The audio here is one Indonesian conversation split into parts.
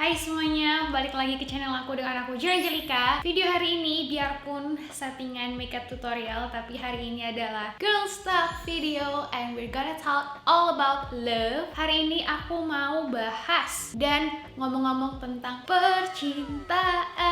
Hai semuanya, balik lagi ke channel aku dengan aku Angelica. Video hari ini biarpun settingan makeup tutorial, tapi hari ini adalah girl stuff video and we're gonna talk all about love. Hari ini aku mau bahas dan ngomong-ngomong tentang percintaan.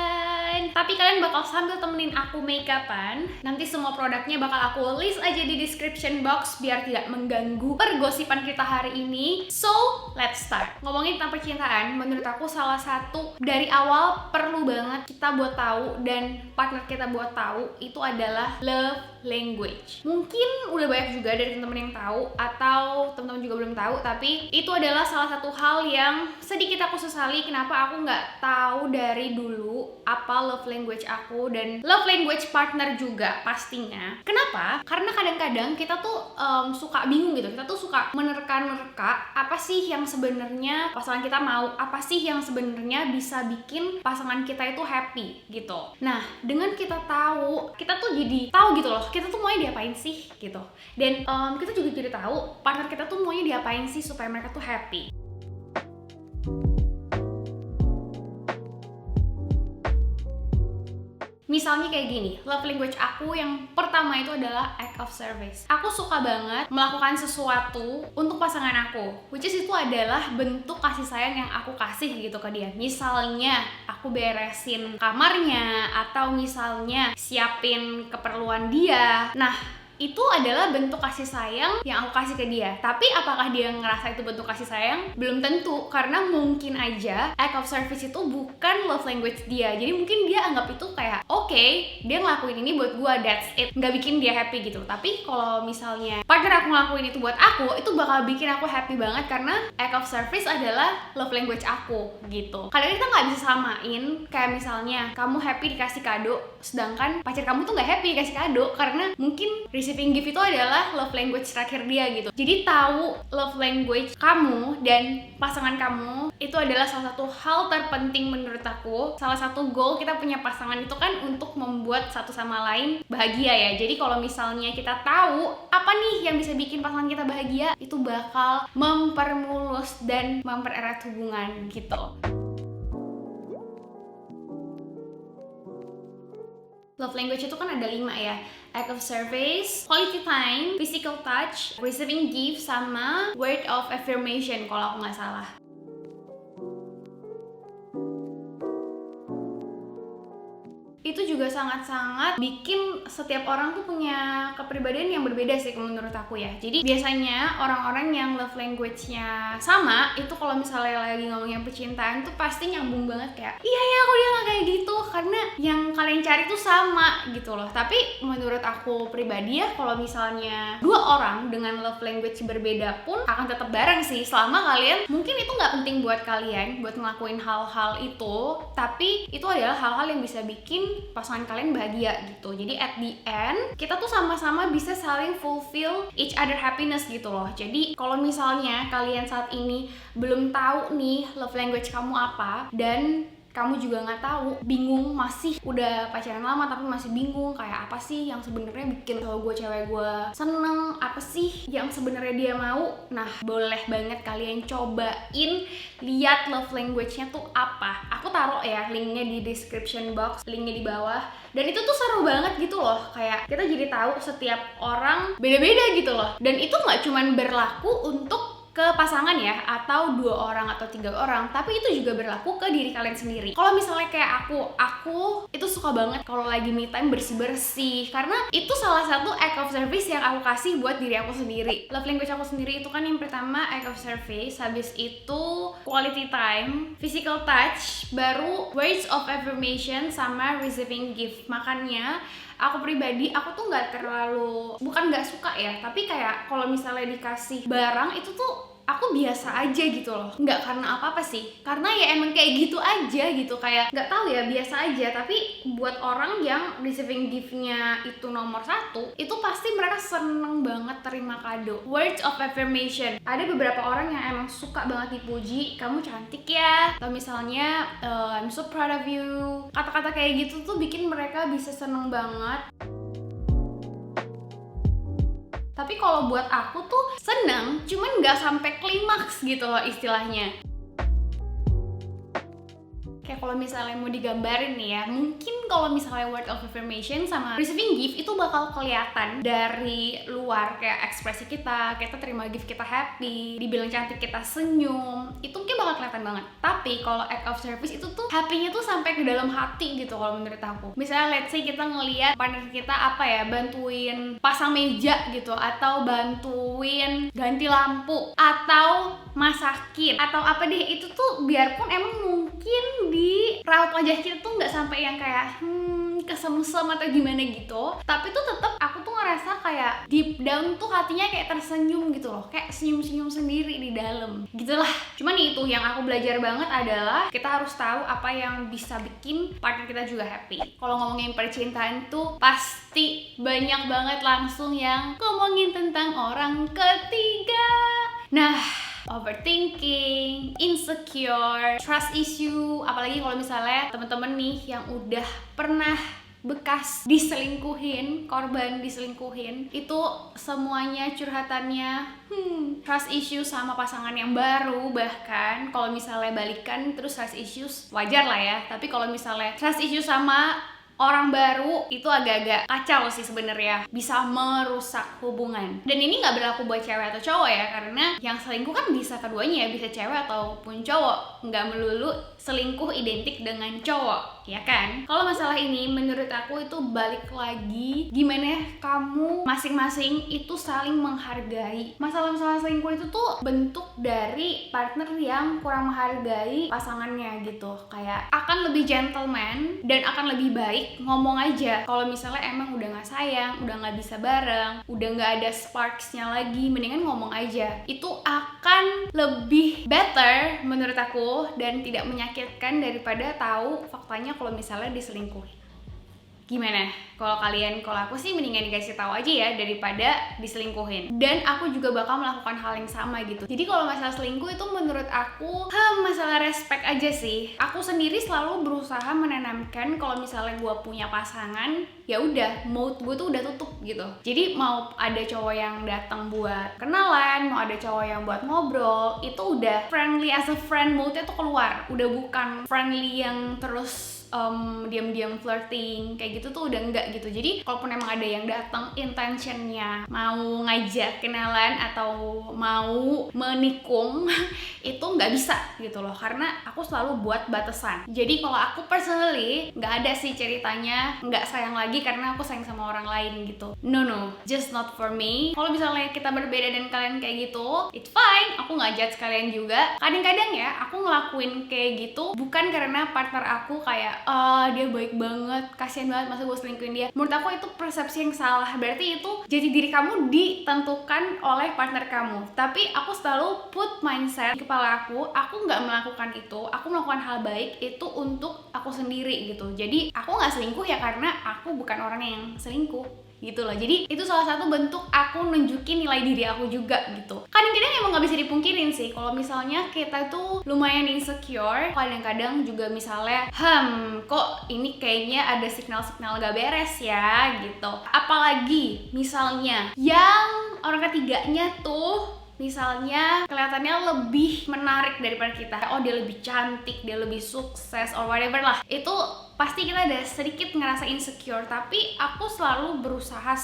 Tapi kalian bakal sambil temenin aku makeupan. Nanti semua produknya bakal aku list aja di description box biar tidak mengganggu pergosipan kita hari ini. So, let's start. Ngomongin tentang percintaan, menurut aku salah satu dari awal perlu banget kita buat tahu dan partner kita buat tahu itu adalah love language. Mungkin udah banyak juga dari teman-teman yang tahu atau teman-teman juga belum tahu, tapi itu adalah salah satu hal yang sedikit aku sesali kenapa aku nggak tahu dari dulu apa love language aku dan love language partner juga pastinya. Kenapa? Karena kadang-kadang kita tuh suka bingung gitu, kita tuh suka menerka-nerka apa sih yang sebenarnya pasangan kita mau, apa sih yang sebenarnya bisa bikin pasangan kita itu happy gitu. Nah, dengan kita tahu, kita tuh jadi tahu gitu loh, kita tuh maunya diapain sih gitu. Dan kita juga jadi tahu partner kita tuh maunya diapain sih supaya mereka tuh happy. Misalnya kayak gini, love language aku yang pertama itu adalah act of service. Aku suka banget melakukan sesuatu untuk pasangan aku, which is itu adalah bentuk kasih sayang yang aku kasih gitu ke dia. Misalnya, aku beresin kamarnya, atau misalnya siapin keperluan dia. Nah, itu adalah bentuk kasih sayang yang aku kasih ke dia. Tapi apakah dia ngerasa itu bentuk kasih sayang? Belum tentu, karena mungkin aja act of service itu bukan love language dia. Jadi mungkin dia anggap itu kayak oke, dia ngelakuin ini buat gua, that's it, nggak bikin dia happy gitu. Tapi kalau misalnya partner aku ngelakuin itu buat aku, itu bakal bikin aku happy banget karena act of service adalah love language aku gitu. Kadang kita nggak bisa samain, kayak misalnya kamu happy dikasih kado, sedangkan pacar kamu tuh nggak happy dikasih kado karena mungkin receiving gift itu adalah love language terakhir dia gitu. Jadi tahu love language kamu dan pasangan kamu itu adalah salah satu hal terpenting menurut aku. Salah satu goal kita punya pasangan itu kan untuk membuat satu sama lain bahagia ya. Jadi kalau misalnya kita tahu apa nih yang bisa bikin pasangan kita bahagia, itu bakal mempermulus dan mempererat hubungan gitu. Love language itu kan ada 5 ya. Act of service, quality time, physical touch, receiving gift, sama word of affirmation kalau aku nggak salah. Itu juga sangat-sangat bikin setiap orang tuh punya kepribadian yang berbeda sih menurut aku ya. Jadi biasanya orang-orang yang love language-nya sama itu kalau misalnya lagi ngomongin percintaan tuh pasti nyambung banget kayak iya ya aku dia nggak kayak gitu karena yang kalian cari tuh sama gitu loh. Tapi menurut aku pribadi ya, kalau misalnya dua orang dengan love language berbeda pun akan tetap bareng sih selama kalian mungkin itu nggak penting buat kalian buat ngelakuin hal-hal itu, tapi itu adalah hal-hal yang bisa bikin pasangan kalian bahagia gitu. Jadi at the end kita tuh sama-sama bisa saling fulfill each other happiness gitu loh. Jadi kalau misalnya kalian saat ini belum tahu nih love language kamu apa dan kamu juga nggak tahu, bingung, masih udah pacaran lama tapi masih bingung kayak apa sih yang sebenarnya bikin cowok gue cewek gue seneng, apa sih yang sebenarnya dia mau. Nah, boleh banget kalian cobain lihat love language-nya tuh apa. Aku taruh ya linknya di description box, linknya di bawah. Dan itu tuh seru banget gitu loh, kayak kita jadi tahu setiap orang beda-beda gitu loh. Dan itu nggak cuman berlaku untuk ke pasangan ya, atau 2 orang atau 3 orang, tapi itu juga berlaku ke diri kalian sendiri. Kalau misalnya kayak aku itu suka banget kalau lagi me time bersih-bersih, karena itu salah satu act of service yang aku kasih buat diri aku sendiri. Love language aku sendiri itu kan yang pertama act of service, habis itu quality time, physical touch, baru words of affirmation, sama receiving gift. Makanya aku pribadi, aku tuh nggak terlalu, bukan nggak suka ya, tapi kayak kalau misalnya dikasih barang itu tuh aku biasa aja gitu loh. Nggak karena apa-apa sih, karena ya emang kayak gitu aja gitu, kayak nggak tahu ya, biasa aja. Tapi buat orang yang receiving gift-nya itu nomor 1, itu pasti mereka seneng banget terima kado. Words of affirmation, ada beberapa orang yang emang suka banget dipuji, kamu cantik ya, atau misalnya I'm so proud of you. Kata-kata kayak gitu tuh bikin mereka bisa seneng banget. Tapi kalau buat aku tuh seneng, cuman nggak sampai klimaks gitu loh istilahnya. Kayak kalau misalnya mau digambarin nih ya, mungkin kalau misalnya word of affirmation sama receiving gift itu bakal kelihatan dari luar, kayak ekspresi kita terima gift kita happy, dibilang cantik kita senyum, itu mungkin bakal kelihatan banget. Tapi kalau act of service itu tuh happy-nya tuh sampai ke dalam hati gitu kalau menurut aku. Misalnya let's say kita ngelihat partner kita apa ya, bantuin pasang meja gitu, atau bantuin ganti lampu, atau masakin, atau apa deh, itu tuh biarpun emang mungkin di raut wajah kita tuh nggak sampai yang kayak kesemsem atau gimana gitu, tapi tuh tetap aku tuh ngerasa kayak deep down tuh hatinya kayak tersenyum gitu loh, kayak senyum-senyum sendiri di dalam gitulah. Cuman itu yang aku belajar banget adalah kita harus tahu apa yang bisa bikin partner kita juga happy. Kalau ngomongin percintaan tuh pasti banyak banget langsung yang ngomongin tentang orang ketiga. Nah, overthinking, insecure, trust issue, apalagi kalau misalnya temen-temen nih yang udah pernah bekas diselingkuhin, korban diselingkuhin, itu semuanya curhatannya trust issues sama pasangan yang baru. Bahkan kalau misalnya balikan terus trust issues wajar lah ya, tapi kalau misalnya trust issues sama orang baru itu agak-agak kacau sih sebenarnya, bisa merusak hubungan. Dan ini nggak berlaku buat cewek atau cowok ya, karena yang selingkuh kan bisa keduanya ya, bisa cewek ataupun cowok, nggak melulu selingkuh identik dengan cowok, ya kan? Kalau masalah ini menurut aku itu balik lagi gimana kamu masing-masing itu saling menghargai. Masalah-masalah selingkuh itu tuh bentuk dari partner yang kurang menghargai pasangannya gitu, kayak akan lebih gentleman dan akan lebih baik ngomong aja kalau misalnya emang udah nggak sayang, udah nggak bisa bareng, udah nggak ada sparksnya lagi, mendingan ngomong aja. Itu akan lebih better menurut aku dan tidak menyakitkan daripada tahu faktanya kalau misalnya diselingkuhi. Gimana? Kalau kalian, kalau aku sih mendingan dikasih tahu aja ya daripada diselingkuhin. Dan aku juga bakal melakukan hal yang sama gitu. Jadi kalau masalah selingkuh itu menurut aku masalah respect aja sih. Aku sendiri selalu berusaha menanamkan kalau misalnya gue punya pasangan, ya udah mode gue tuh udah tutup gitu. Jadi mau ada cowok yang datang buat kenalan, mau ada cowok yang buat ngobrol, itu udah friendly as a friend mode-nya tuh keluar. Udah bukan friendly yang terus diam-diam flirting kayak gitu tuh udah enggak gitu. Jadi kalaupun emang ada yang datang intentionnya mau ngajak kenalan atau mau menikung itu nggak bisa gitu loh, karena aku selalu buat batasan. Jadi kalau aku personally nggak ada sih ceritanya nggak sayang lagi karena aku sayang sama orang lain gitu. No, just not for me. Kalau misalnya kita berbeda dan kalian kayak gitu, it's fine, aku nggak judge kalian juga. Kadang-kadang ya aku ngelakuin kayak gitu bukan karena partner aku kayak dia baik banget, kasihan banget masa gue selingkuhin dia. Menurut aku itu persepsi yang salah. Berarti itu jadi diri kamu ditentukan oleh partner kamu. Tapi aku selalu put mindset di kepala aku nggak melakukan itu, aku melakukan hal baik itu untuk aku sendiri gitu. Jadi aku nggak selingkuh ya karena aku bukan orang yang selingkuh gitu loh. Jadi itu salah satu bentuk aku nunjukin nilai diri aku juga gitu. Kadang-kadang emang nggak bisa dipungkirin sih kalau misalnya kita tuh lumayan insecure. Kadang-kadang juga misalnya kok ini kayaknya ada signal-signal gak beres ya gitu. Apalagi misalnya yang orang ketiganya tuh misalnya kelihatannya lebih menarik daripada kita. Oh, dia lebih cantik, dia lebih sukses or whatever lah. Itu pasti kita ada sedikit ngerasa insecure, tapi aku selalu berusaha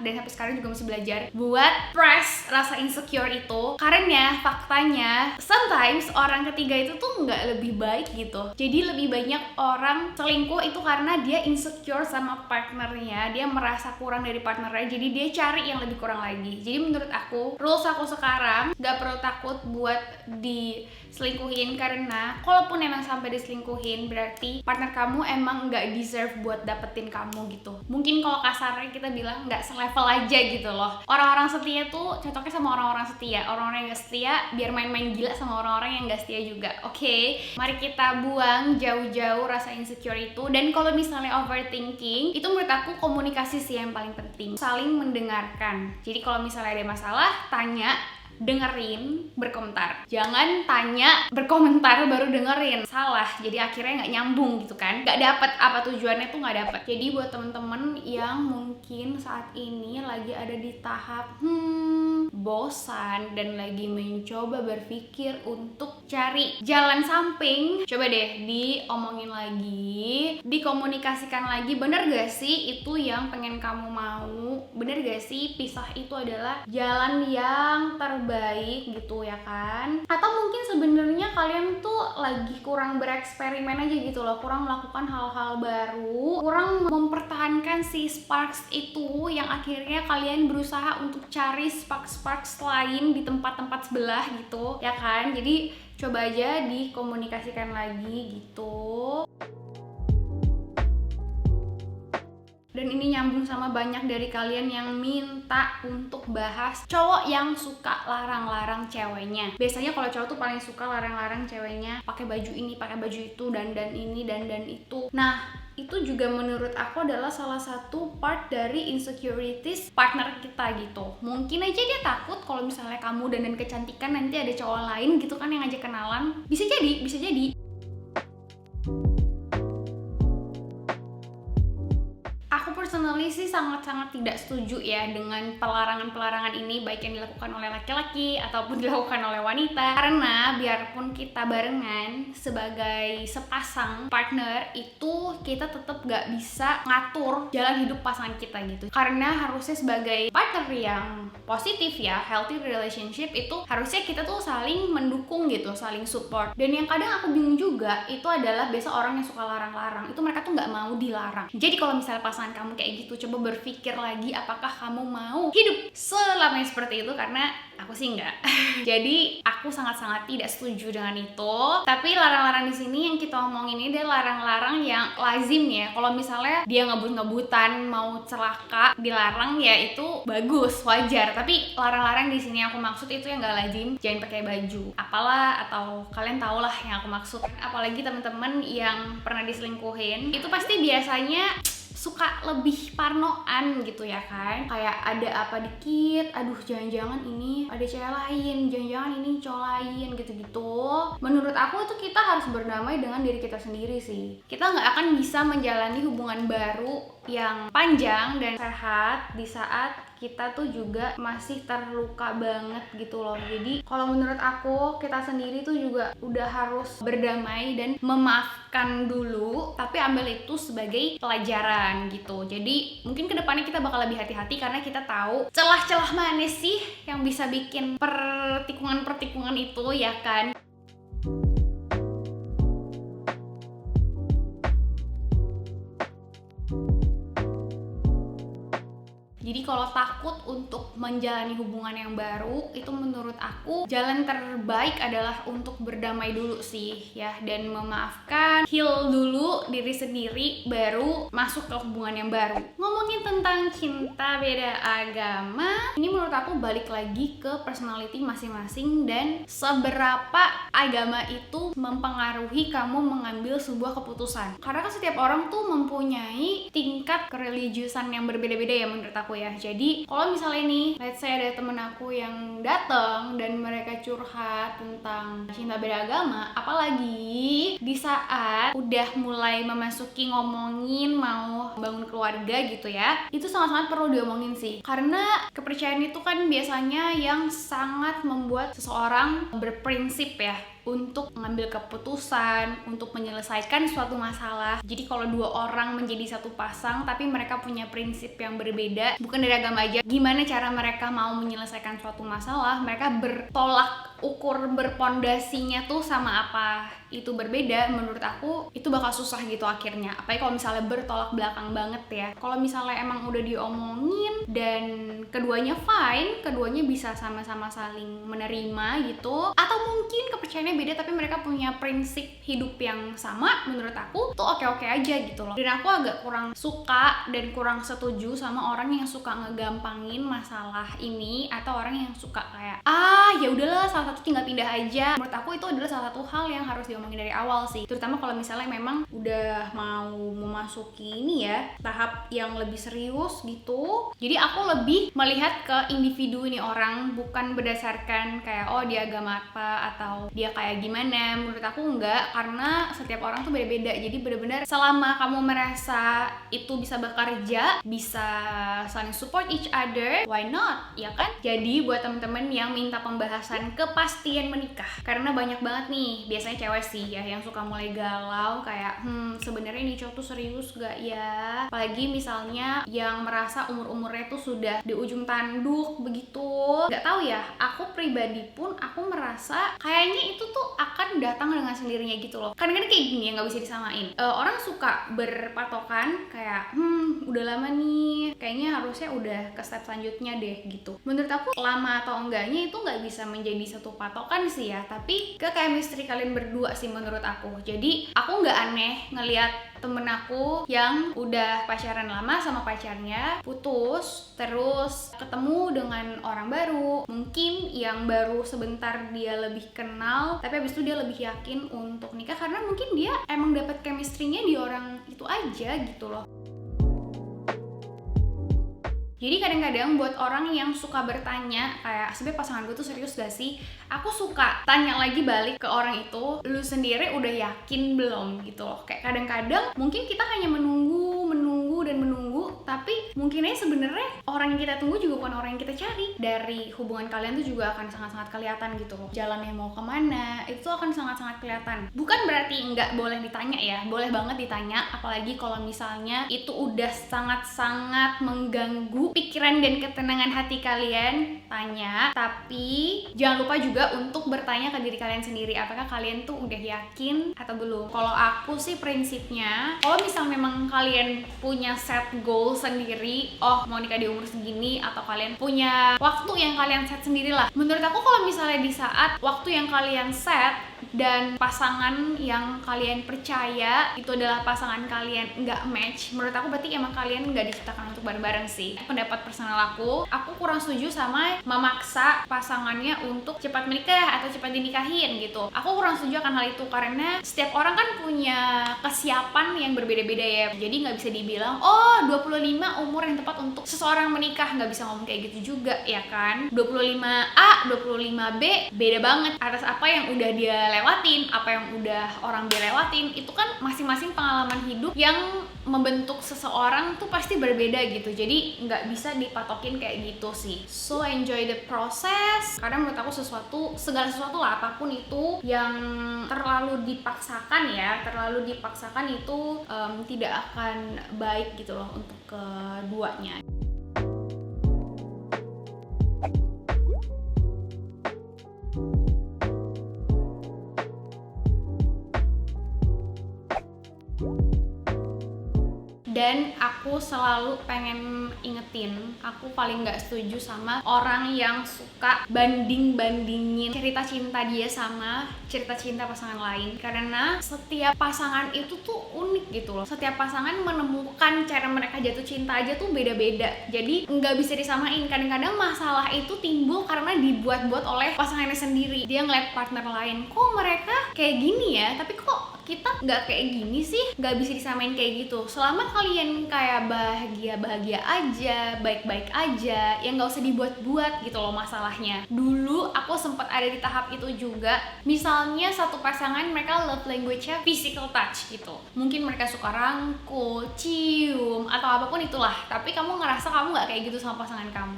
dan sampai sekarang juga masih belajar buat press rasa insecure itu, karena faktanya sometimes orang ketiga itu tuh nggak lebih baik gitu. Jadi lebih banyak orang selingkuh itu karena dia insecure sama partnernya, dia merasa kurang dari partnernya, jadi dia cari yang lebih kurang lagi. Jadi menurut aku, rules aku sekarang nggak perlu takut buat diselingkuhin, karena kalaupun emang sampai diselingkuhin berarti partner kamu emang nggak deserve buat dapetin kamu gitu. Mungkin kalau kasarnya kita bilang nggak selevel aja gitu loh. Orang-orang setia tuh cocoknya sama orang-orang setia. Orang-orang yang nggak setia biar main-main gila sama orang-orang yang nggak setia juga. Oke, mari kita buang jauh-jauh rasa insecure itu. Dan kalau misalnya overthinking, itu menurut aku komunikasi sih yang paling penting. Saling mendengarkan. Jadi kalau misalnya ada masalah, tanya, dengerin, berkomentar. Jangan tanya, berkomentar baru dengerin. Salah, jadi akhirnya nggak nyambung gitu kan. Nggak dapet apa tujuannya tuh, nggak dapet. Jadi buat temen-temen yang mungkin saat ini lagi ada di tahap bosan dan lagi mencoba berpikir untuk cari jalan samping, coba deh diomongin lagi, dikomunikasikan lagi. Bener gak sih itu yang pengen kamu mau? Bener gak sih pisah itu adalah jalan yang terbaik gitu ya kan? Atau mungkin sebenarnya kalian tuh lagi kurang bereksperimen aja gitu loh, kurang melakukan hal-hal baru, kurang mempertahankan si sparks itu, yang akhirnya kalian berusaha untuk cari sparks lain di tempat-tempat sebelah gitu ya kan. Jadi coba aja dikomunikasikan lagi gitu. Dan ini nyambung sama banyak dari kalian yang minta untuk bahas cowok yang suka larang-larang ceweknya. Biasanya kalau cowok tuh paling suka larang-larang ceweknya pakai baju ini, pakai baju itu, dandan ini, dandan itu. Nah, itu juga menurut aku adalah salah satu part dari insecurities partner kita gitu. Mungkin aja dia takut kalau misalnya kamu dandan kecantikan nanti ada cowok lain gitu kan yang ngajak kenalan. Bisa jadi, bisa jadi. Aku personally sih sangat-sangat tidak setuju ya dengan pelarangan-pelarangan ini, baik yang dilakukan oleh laki-laki ataupun dilakukan oleh wanita. Karena biarpun kita barengan sebagai sepasang partner, itu kita tetap gak bisa ngatur jalan hidup pasangan kita gitu. Karena harusnya sebagai partner yang positif ya, healthy relationship, itu harusnya kita tuh saling mendukung gitu, saling support. Dan yang kadang aku bingung juga itu adalah biasa orang yang suka larang-larang, itu mereka tuh gak mau dilarang. Jadi kalau misalnya pasangan kamu kayak gitu, coba berpikir lagi apakah kamu mau hidup selamanya seperti itu, karena aku sih enggak. Jadi aku sangat-sangat tidak setuju dengan itu. Tapi larang-larang di sini yang kita omongin ini adalah larang-larang yang lazim ya. Kalau misalnya dia ngebut-ngebutan mau celaka dilarang ya itu bagus, wajar. Tapi larang-larang di sini aku maksud itu yang enggak lazim, jangan pakai baju apalah, atau kalian tau lah yang aku maksud. Apalagi teman-teman yang pernah diselingkuhin, itu pasti biasanya suka lebih parnoan gitu ya kan. Kayak ada apa dikit, aduh jangan-jangan ini ada cewek lain, jangan-jangan ini cowok lain gitu-gitu. Menurut aku itu kita harus berdamai dengan diri kita sendiri sih. Kita nggak akan bisa menjalani hubungan baru yang panjang dan sehat di saat kita tuh juga masih terluka banget gitu loh. Jadi kalau menurut aku, kita sendiri tuh juga udah harus berdamai dan memaafkan dulu, tapi ambil itu sebagai pelajaran gitu. Jadi mungkin kedepannya kita bakal lebih hati-hati karena kita tahu celah-celah mana sih yang bisa bikin pertikungan-pertikungan itu ya kan. Jadi kalau takut untuk menjalani hubungan yang baru, itu menurut aku jalan terbaik adalah untuk berdamai dulu sih ya, dan memaafkan, heal dulu diri sendiri, baru masuk ke hubungan yang baru. Ngomongin tentang cinta beda agama, ini menurut aku balik lagi ke personality masing-masing dan seberapa agama itu mempengaruhi kamu mengambil sebuah keputusan. Karena kan setiap orang tuh mempunyai tingkat kereligiusan yang berbeda-beda ya menurut aku ya. Jadi kalau misalnya nih, let's say ada temen aku yang datang dan mereka curhat tentang cinta beda agama, apalagi di saat udah mulai memasuki ngomongin mau bangun keluarga gitu ya, itu sangat-sangat perlu diomongin sih. Karena kepercayaan itu kan biasanya yang sangat membuat seseorang berprinsip ya untuk mengambil keputusan, untuk menyelesaikan suatu masalah. Jadi kalau dua orang menjadi satu pasang tapi mereka punya prinsip yang berbeda, bukan dari agama aja, gimana cara mereka mau menyelesaikan suatu masalah, mereka bertolak ukur berpondasinya tuh sama apa itu berbeda, menurut aku itu bakal susah gitu akhirnya. Apalagi kalau misalnya bertolak belakang banget ya. Kalau misalnya emang udah diomongin dan keduanya fine, keduanya bisa sama-sama saling menerima gitu, atau mungkin kepercayaan pilihannya beda tapi mereka punya prinsip hidup yang sama, menurut aku tuh oke-oke aja gitu loh. Dan aku agak kurang suka dan kurang setuju sama orang yang suka ngegampangin masalah ini, atau orang yang suka kayak ya udahlah salah satu tinggal pindah aja. Menurut aku itu adalah salah satu hal yang harus diomongin dari awal sih, terutama kalau misalnya memang udah mau memasuki ini ya tahap yang lebih serius gitu. Jadi aku lebih melihat ke individu ini orang, bukan berdasarkan kayak oh dia agama apa atau dia kayak gimana. Menurut aku enggak, karena setiap orang tuh beda-beda. Jadi benar-benar selama kamu merasa itu bisa bekerja, bisa saling support each other, why not, ya kan? Jadi buat temen-temen yang minta pembahasan kepastian menikah, karena banyak banget nih biasanya cewek sih ya yang suka mulai galau kayak sebenarnya ini cowok tuh serius gak ya, apalagi misalnya yang merasa umur-umurnya tuh sudah di ujung tanduk begitu. Gak tahu ya, aku pribadi pun aku merasa kayaknya itu tuh akan datang dengan sendirinya gitu loh. Kadang-kadang kayak gini ya, nggak bisa disamain. Orang suka berpatokan kayak udah lama nih, kayaknya harusnya udah ke step selanjutnya deh gitu. Menurut aku lama atau enggaknya itu nggak bisa menjadi satu patokan sih ya, tapi ke chemistry kalian berdua sih menurut aku. Jadi aku nggak aneh ngelihat temen aku yang udah pacaran lama sama pacarnya putus, terus ketemu dengan orang baru, mungkin yang baru sebentar dia lebih kenal, tapi abis itu dia lebih yakin untuk nikah karena mungkin dia emang dapet chemistry-nya di orang itu aja gitu loh. Jadi kadang-kadang buat orang yang suka bertanya kayak sebenarnya pasangan gue tuh serius gak sih? Aku suka tanya lagi balik ke orang itu, lu sendiri udah yakin belum gitu loh. Kayak kadang-kadang mungkin kita hanya menunggu dan menunggu, tapi mungkin aja sebenarnya orang yang kita tunggu juga bukan orang yang kita cari. Dari hubungan kalian tuh juga akan sangat-sangat kelihatan gitu loh. Jalannya mau kemana, itu akan sangat-sangat kelihatan. Bukan berarti nggak boleh ditanya ya, boleh banget ditanya, apalagi kalau misalnya itu udah sangat-sangat mengganggu pikiran dan ketenangan hati kalian, tanya. Tapi jangan lupa juga untuk bertanya ke diri kalian sendiri, apakah kalian tuh udah yakin atau belum. Kalau aku sih prinsipnya, kalau misal memang kalian punya set goal sendiri, oh mau nikah di umur segini, atau kalian punya waktu yang kalian set sendiri lah. Menurut aku kalau misalnya di saat waktu yang kalian set dan pasangan yang kalian percaya itu adalah pasangan kalian nggak match, menurut aku berarti emang kalian nggak diciptakan untuk bareng-bareng sih. Pendapat personal aku kurang setuju sama memaksa pasangannya untuk cepat menikah atau cepat dinikahin gitu. Aku kurang setuju akan hal itu karena setiap orang kan punya kesiapan yang berbeda-beda ya. Jadi nggak bisa dibilang oh 25 umur yang tepat untuk seseorang menikah, nggak bisa ngomong kayak gitu juga ya kan. 25A, 25B beda banget atas apa yang udah dia lewatin, apa yang udah orang dia lewatin. Itu kan masing-masing pengalaman hidup yang membentuk seseorang tuh pasti berbeda gitu. Jadi nggak bisa dipatokin kayak gitu sih. So enjoy the process. Karena menurut aku segala sesuatu lah, apapun itu yang terlalu dipaksakan ya, terlalu dipaksakan itu tidak akan baik gitu loh untuk keduanya. Dan aku selalu pengen ingetin, aku paling gak setuju sama orang yang suka banding-bandingin cerita cinta dia sama cerita cinta pasangan lain. Karena setiap pasangan itu tuh unik gitu loh. Setiap pasangan menemukan cara mereka jatuh cinta aja tuh beda-beda. Jadi nggak bisa disamain. Kadang-kadang masalah itu timbul karena dibuat-buat oleh pasangannya sendiri. Dia ngeliat partner lain, kok mereka kayak gini ya, tapi kok kita nggak kayak gini sih. Nggak bisa disamain kayak gitu. Selama kalian kayak bahagia-bahagia aja, baik-baik aja, ya nggak usah dibuat-buat gitu loh masalahnya. Dulu aku sempat ada di tahap itu juga. Misalnya satu pasangan mereka love language-nya physical touch gitu. Mungkin mereka suka rangkul, cium, atau apapun itulah. Tapi kamu ngerasa kamu nggak kayak gitu sama pasangan kamu.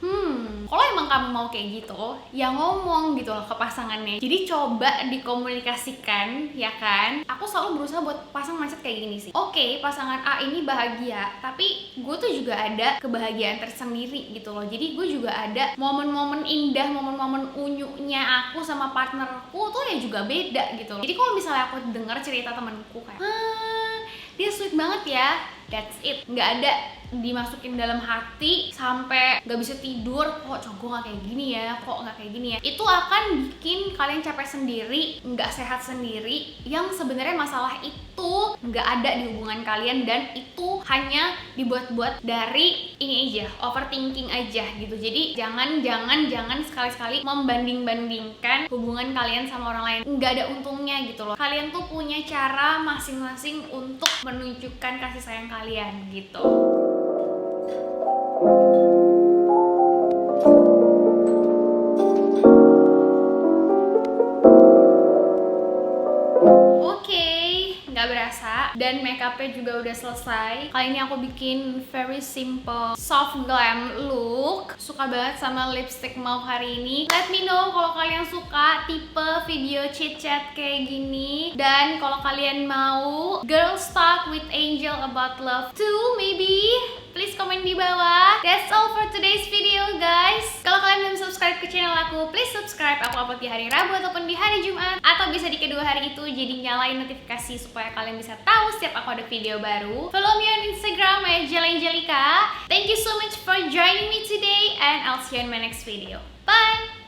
Kalau emang kamu mau kayak gitu, ya ngomong gitu loh ke pasangannya. Jadi coba dikomunikasikan, ya kan? Aku selalu berusaha buat pasang mindset kayak gini sih. Oke, pasangan A ini bahagia, tapi gue tuh juga ada kebahagiaan tersendiri gitu loh. Jadi gue juga ada momen-momen indah, momen-momen unyunya aku sama partnerku tuh ya juga beda gitu loh. Jadi kalau misalnya aku denger cerita temanku kayak dia sweet banget ya, that's it. Nggak ada dimasukin dalam hati sampai nggak bisa tidur, kok cowok gue nggak kayak gini ya, kok nggak kayak gini ya. Itu akan bikin kalian capek sendiri, nggak sehat sendiri, yang sebenarnya masalah itu nggak ada di hubungan kalian, dan itu hanya dibuat-buat dari ini aja, overthinking aja gitu. Jadi jangan sekali-sekali membanding-bandingkan hubungan kalian sama orang lain, nggak ada untungnya gitu loh. Kalian tuh punya cara masing-masing untuk menunjukkan kasih sayang kalian gitu. Nggak berasa, dan makeupnya juga udah selesai. Kali ini aku bikin very simple soft glam look. Suka banget sama lipstick mauve hari ini. Let me know kalau kalian suka tipe video chit chat kayak gini, dan kalau kalian mau girls talk with Angel about love too maybe, please komen di bawah. That's all for today's video guys. Kalau kalian belum subscribe ke channel aku, please subscribe. Aku upload di hari Rabu ataupun di hari Jumat, atau bisa di kedua hari itu, jadi nyalain notifikasi supaya kalian bisa tahu setiap aku ada video baru. Follow me on Instagram @jelaangelika. Thank you so much for joining me today, and I'll see you in my next video. Bye!